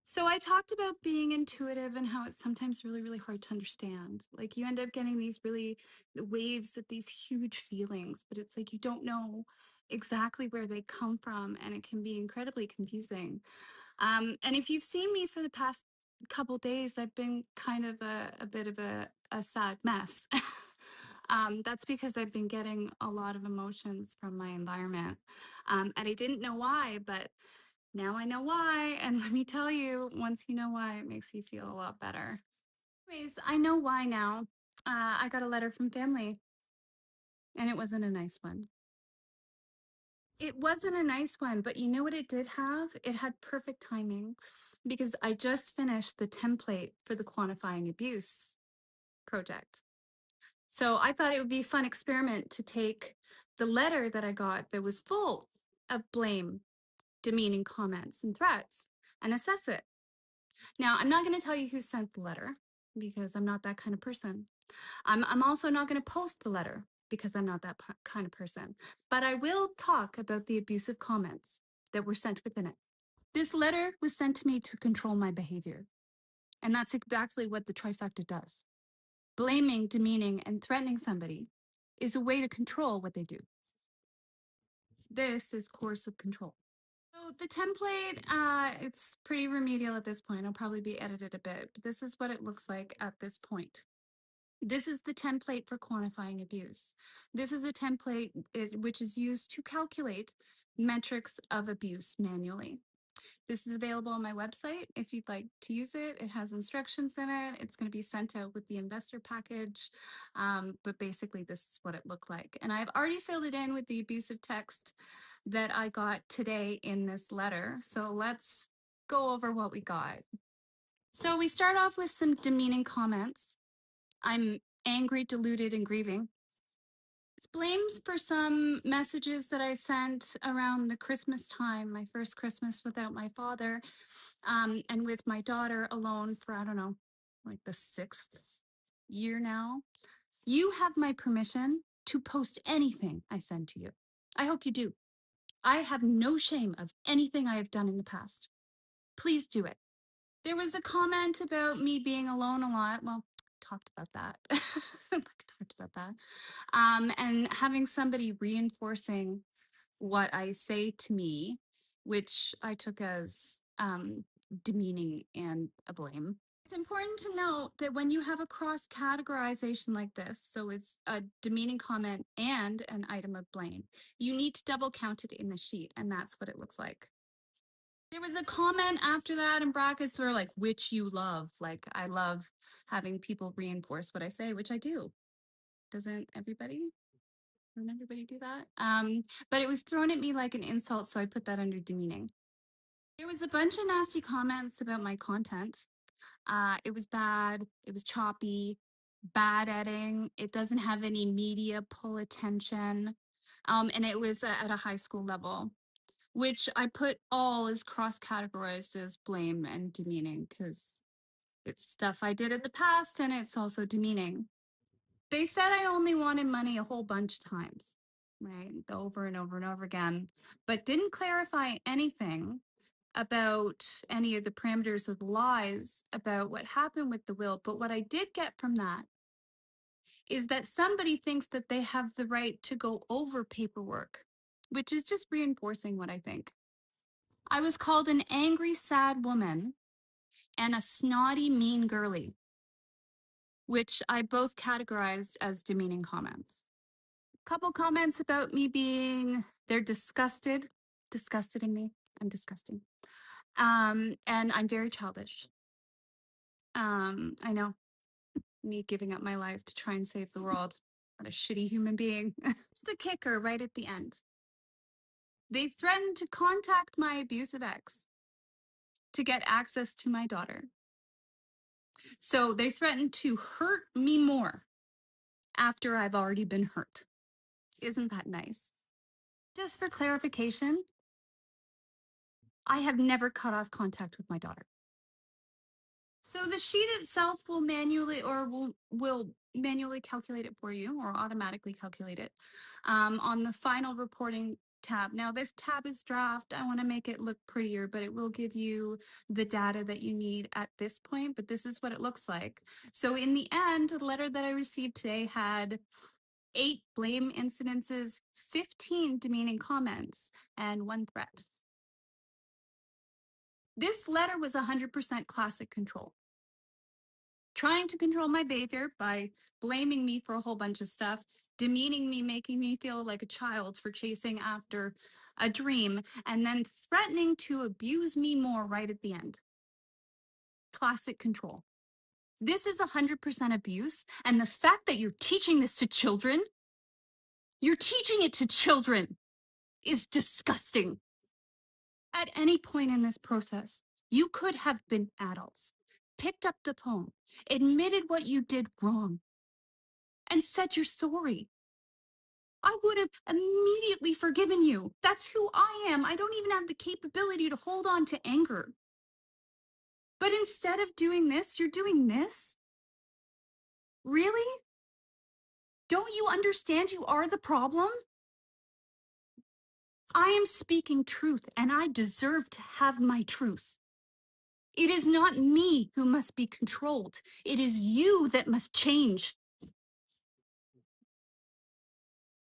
So I talked about being intuitive and how it's sometimes really, really hard to understand. Like you end up getting these really waves of these huge feelings, but it's like you don't know exactly where they come from, and it can be incredibly confusing. And if you've seen me for the past couple days, I've been kind of a bit of a sad mess. That's because I've been getting a lot of emotions from my environment. And I didn't know why, but now I know why, and let me tell you, once you know why, it makes you feel a lot better. Anyways, I know why now. I got a letter from family, and it wasn't a nice one. It wasn't a nice one, but you know what it did have? It had perfect timing because I just finished the template for the quantifying abuse project. So I thought it would be a fun experiment to take the letter that I got that was full of blame, demeaning comments, and threats and assess it. Now, I'm not going to tell you who sent the letter because I'm not that kind of person. I'm also not going to post the letter because I'm not that kind of person. But I will talk about the abusive comments that were sent within it. This letter was sent to me to control my behavior. And that's exactly what the trifecta does. Blaming, demeaning, and threatening somebody is a way to control what they do. This is coercive control. So the template, it's pretty remedial at this point. It'll probably be edited a bit, but this is what it looks like at this point. This is the template for quantifying abuse. This is a template which is used to calculate metrics of abuse manually. This is available on my website if you'd like to use it. It has instructions in it. It's going to be sent out with the investor package. But basically, this is what it looked like. And I've already filled it in with the abusive text that I got today in this letter. So let's go over what we got. So we start off with some demeaning comments. I'm angry, deluded, and grieving. It's blames for some messages that I sent around the Christmas time, my first Christmas without my father, and with my daughter alone for, I don't know, like the sixth year now. You have my permission to post anything I send to you. I hope you do. I have no shame of anything I have done in the past. Please do it. There was a comment about me being alone a lot. Well, talked about that. Talked about that. And having somebody reinforcing what I say to me, which I took as demeaning and a blame. It's important to note that when you have a cross categorization like this, so it's a demeaning comment and an item of blame, you need to double count it in the sheet, and that's what it looks like. There was a comment after that in brackets where like, which you love. Like, I love having people reinforce what I say, which I do. Doesn't everybody? Doesn't everybody do that? But it was thrown at me like an insult, so I put that under demeaning. There was a bunch of nasty comments about my content. It was bad. It was choppy, bad editing. It doesn't have any media pull attention. And it was at a high school level, which I put all as cross categorized as blame and demeaning because it's stuff I did in the past and it's also demeaning. They said I only wanted money a whole bunch of times, right? Over and over and over again, but didn't clarify anything about any of the parameters of the lies about what happened with the will. But what I did get from that is that somebody thinks that they have the right to go over paperwork, which is just reinforcing what I think. I was called an angry, sad woman and a snotty, mean girly, which I both categorized as demeaning comments. Couple comments about me being, they're disgusted in me. I'm disgusting. And I'm very childish. I know, me giving up my life to try and save the world. What a shitty human being. It's the kicker right at the end. They threatened to contact my abusive ex to get access to my daughter. So they threatened to hurt me more after I've already been hurt. Isn't that nice? Just for clarification, I have never cut off contact with my daughter. So the sheet itself will manually or will manually calculate it for you or automatically calculate it on the final reporting tab. Now this tab is draft. I want to make it look prettier, but it will give you the data that you need at this point. But this is what it looks like. So in the end, the letter that I received today had 8 blame incidences, 15 demeaning comments, and 1 threat. This letter was 100% classic control. Trying to control my behavior by blaming me for a whole bunch of stuff, demeaning me, making me feel like a child for chasing after a dream, and then threatening to abuse me more right at the end. Classic control. This is 100% abuse, and the fact that you're teaching this to children, you're teaching it to children, is disgusting. At any point in this process, you could have been adults, picked up the phone, admitted what you did wrong, and said you're sorry. I would have immediately forgiven you. That's who I am. I don't even have the capability to hold on to anger. But instead of doing this, you're doing this? Really? Don't you understand you are the problem? I am speaking truth, and I deserve to have my truth. It is not me who must be controlled. It is you that must change.